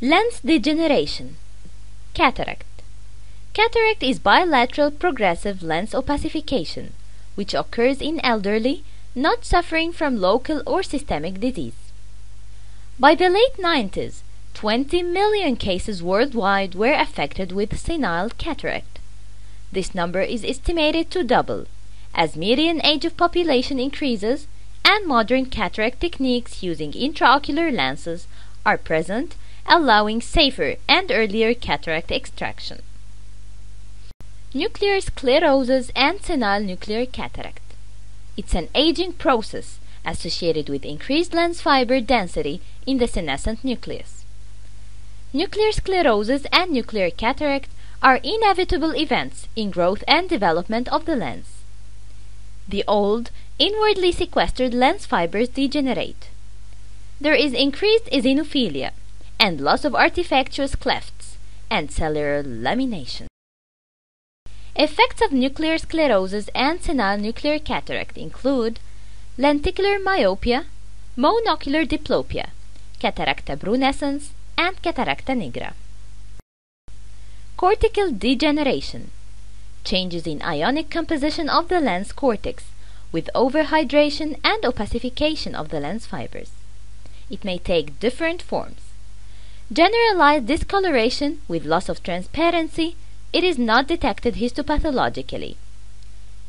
Lens degeneration. Cataract. Cataract is bilateral progressive lens opacification, which occurs in elderly not suffering from local or systemic disease. By the late 90s, 20 million cases worldwide were affected with senile cataract. This number is estimated to double as median age of population increases and modern cataract techniques using intraocular lenses are present, allowing safer and earlier cataract extraction. Nuclear sclerosis and senile nuclear cataract. It's an aging process associated with increased lens fiber density in the senescent nucleus. Nuclear sclerosis and nuclear cataract are inevitable events in growth and development of the lens. The old, inwardly sequestered lens fibers degenerate. There is increased eosinophilia and loss of artifactious clefts and cellular lamination. Effects of nuclear sclerosis and senile nuclear cataract include lenticular myopia, monocular diplopia, cataracta brunescens, and cataracta nigra. Cortical degeneration. Changes in ionic composition of the lens cortex with overhydration and opacification of the lens fibers. It may take different forms. Generalized discoloration with loss of transparency. It is not detected histopathologically.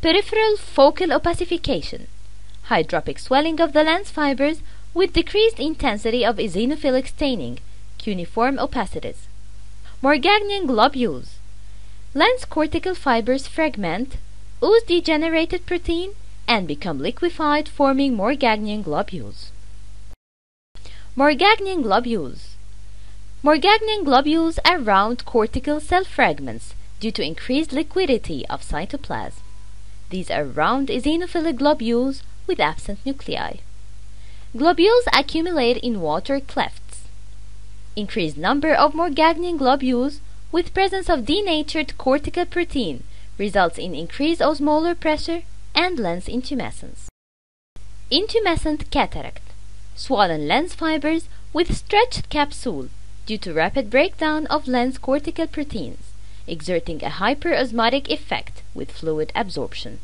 Peripheral focal opacification. Hydropic swelling of the lens fibers with decreased intensity of eosinophilic staining, cuneiform opacities. Morgagnian globules. Lens cortical fibers fragment, ooze degenerated protein, and become liquefied, forming Morgagnian globules. Morgagnian globules. Morgagnian globules are round cortical cell fragments due to increased liquidity of cytoplasm. These are round eosinophilic globules with absent nuclei. Globules accumulate in water clefts. Increased number of Morgagnian globules with presence of denatured cortical protein results in increased osmolar pressure and lens intumescence. Intumescent cataract. Swollen lens fibers with stretched capsule due to rapid breakdown of lens cortical proteins, exerting a hyperosmotic effect with fluid absorption.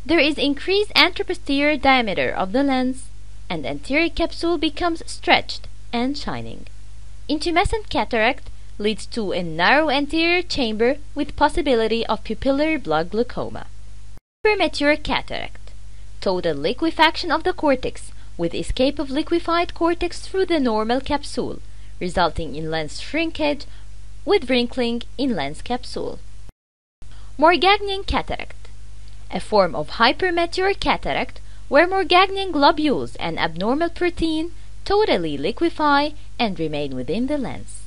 There is increased anteroposterior diameter of the lens, and anterior capsule becomes stretched and shining. Intumescent cataract leads to a narrow anterior chamber with possibility of pupillary blood glaucoma. Premature cataract. Total liquefaction of the cortex with escape of liquefied cortex through the normal capsule, resulting in lens shrinkage with wrinkling in lens capsule. Morgagnian cataract. A form of hypermature cataract where Morgagnian globules and abnormal protein totally liquefy and remain within the lens.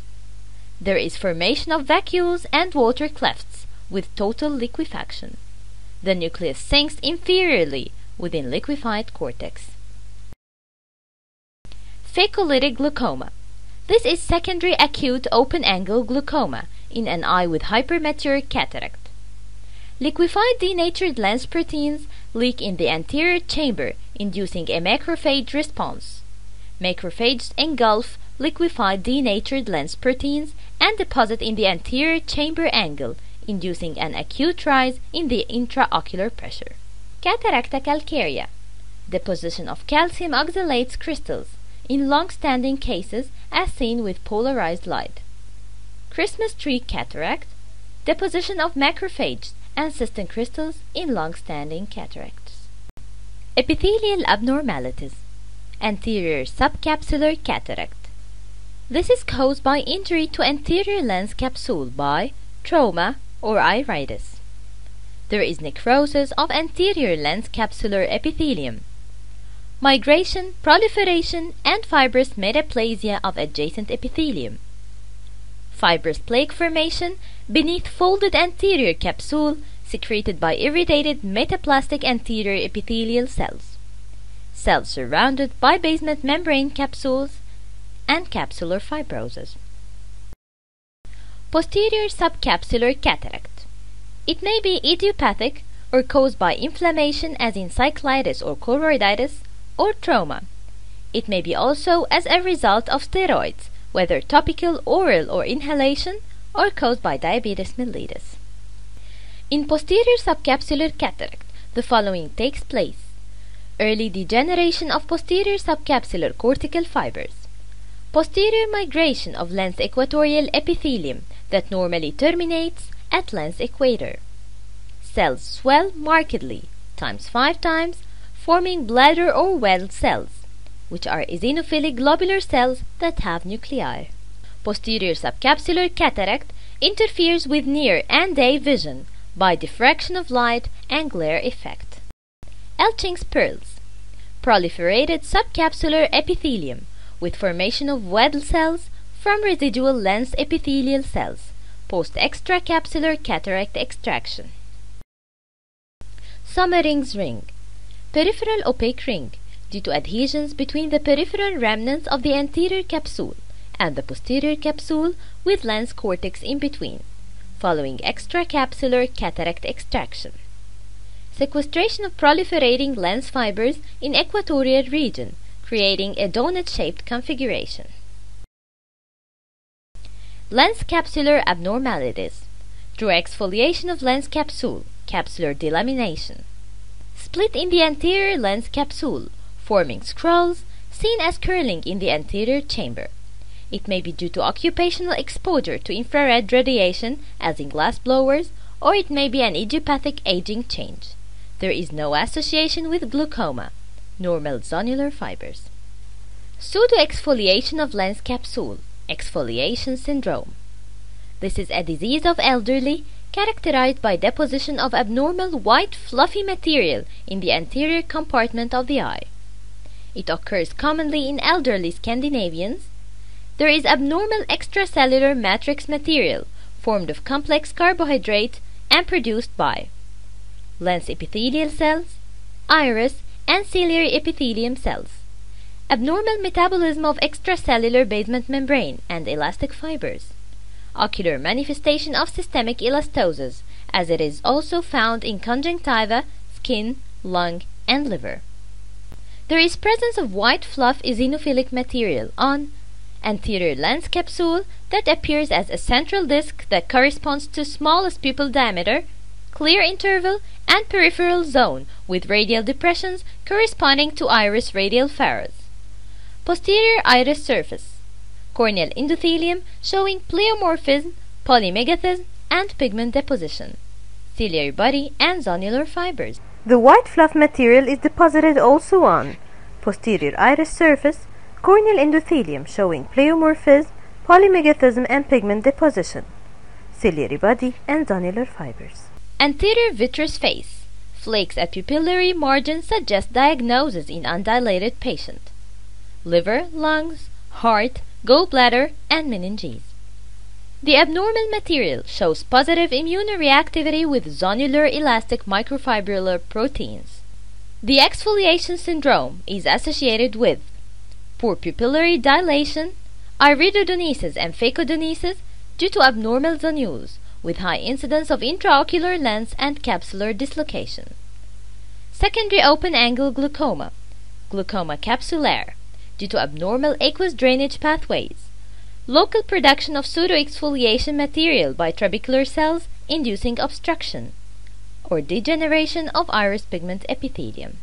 There is formation of vacuoles and water clefts with total liquefaction. The nucleus sinks inferiorly within liquefied cortex. Phacolytic glaucoma. This is secondary acute open-angle glaucoma in an eye with hypermature cataract. Liquefied denatured lens proteins leak in the anterior chamber, inducing a macrophage response. Macrophages engulf liquefied denatured lens proteins and deposit in the anterior chamber angle, inducing an acute rise in the intraocular pressure. Cataracta calcarea. Deposition of calcium oxalates crystals in long-standing cases as seen with polarized light. Christmas tree cataract. Deposition of macrophages and cystin crystals in long-standing cataracts. Epithelial abnormalities. Anterior subcapsular cataract. This is caused by injury to anterior lens capsule by trauma or iritis. There is necrosis of anterior lens capsular epithelium. Migration, proliferation, and fibrous metaplasia of adjacent epithelium. Fibrous plaque formation beneath folded anterior capsule secreted by irritated metaplastic anterior epithelial cells. Cells surrounded by basement membrane capsules and capsular fibrosis. Posterior subcapsular cataract. It may be idiopathic or caused by inflammation as in cyclitis or choroiditis or trauma. It may be also as a result of steroids whether topical, oral, or inhalation, or caused by diabetes mellitus. In posterior subcapsular cataract, the following takes place: early degeneration of posterior subcapsular cortical fibers, posterior migration of lens equatorial epithelium that normally terminates at lens equator. Cells swell markedly, ×5 times, forming bladder or well cells, which are eosinophilic globular cells that have nuclei. Posterior subcapsular cataract interferes with near and day vision by diffraction of light and glare effect. Elching's pearls, proliferated subcapsular epithelium with formation of well cells from residual lens epithelial cells, post-extracapsular cataract extraction. Sommering's ring, peripheral opaque ring due to adhesions between the peripheral remnants of the anterior capsule and the posterior capsule with lens cortex in between, following extracapsular cataract extraction. Sequestration of proliferating lens fibers in equatorial region, creating a donut-shaped configuration. Lens capsular abnormalities, through exfoliation of lens capsule, capsular delamination. Split in the anterior lens capsule, forming scrolls seen as curling in the anterior chamber. It may be due to occupational exposure to infrared radiation, as in glass blowers, or it may be an idiopathic aging change. There is no association with glaucoma. Normal zonular fibers. Pseudoexfoliation of lens capsule, exfoliation syndrome. This is a disease of elderly characterized by deposition of abnormal white fluffy material in the anterior compartment of the eye. It occurs commonly in elderly Scandinavians. There is abnormal extracellular matrix material formed of complex carbohydrate and produced by lens epithelial cells, iris, and ciliary epithelium cells. Abnormal metabolism of extracellular basement membrane and elastic fibers. Ocular manifestation of systemic elastosis, as it is also found in conjunctiva, skin, lung, and liver. There is presence of white fluff eosinophilic material on anterior lens capsule that appears as a central disc that corresponds to smallest pupil diameter, clear interval, and peripheral zone with radial depressions corresponding to iris radial pharos. Posterior iris surface, corneal endothelium showing pleomorphism, polymegathism, and pigment deposition, ciliary body, and zonular fibers. The white fluff material is deposited also on posterior iris surface, corneal endothelium showing pleomorphism, polymegathism, and pigment deposition, ciliary body, and zonular fibers. Anterior vitreous face, flakes at pupillary margin suggest diagnosis in undilated patient. Liver, lungs, heart, gallbladder, and meninges. The abnormal material shows positive immunoreactivity with zonular elastic microfibrillar proteins. The exfoliation syndrome is associated with poor pupillary dilation, iridodonesis and phacodonesis due to abnormal zonules with high incidence of intraocular lens and capsular dislocation. Secondary open-angle glaucoma, glaucoma capsulaire, due to abnormal aqueous drainage pathways, local production of pseudoexfoliation material by trabecular cells inducing obstruction, or degeneration of iris pigment epithelium.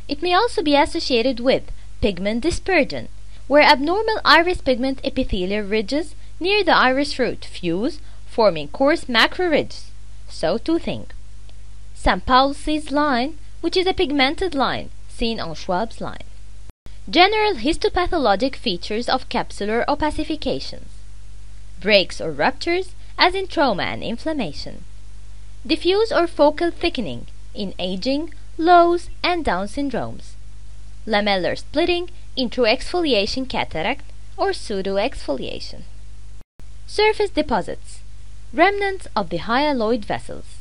It may also be associated with pigment dispersion, where abnormal iris pigment epithelial ridges near the iris root fuse, forming coarse macro ridges, so toothing. St. Paul's line, which is a pigmented line seen on Schwab's line. General histopathologic features of capsular opacifications. Breaks or ruptures, as in trauma and inflammation. Diffuse or focal thickening in aging, Lowe's, and Down syndromes. Lamellar splitting in true exfoliation cataract or pseudoexfoliation. Surface deposits, remnants of the hyaloid vessels.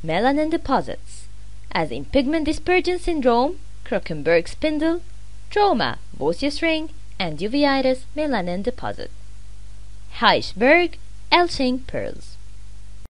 Melanin deposits, as in pigment dispersion syndrome, Krockenberg spindle, trauma, Bosius ring, and uveitis melanin deposit. Heichberg, Elching pearls.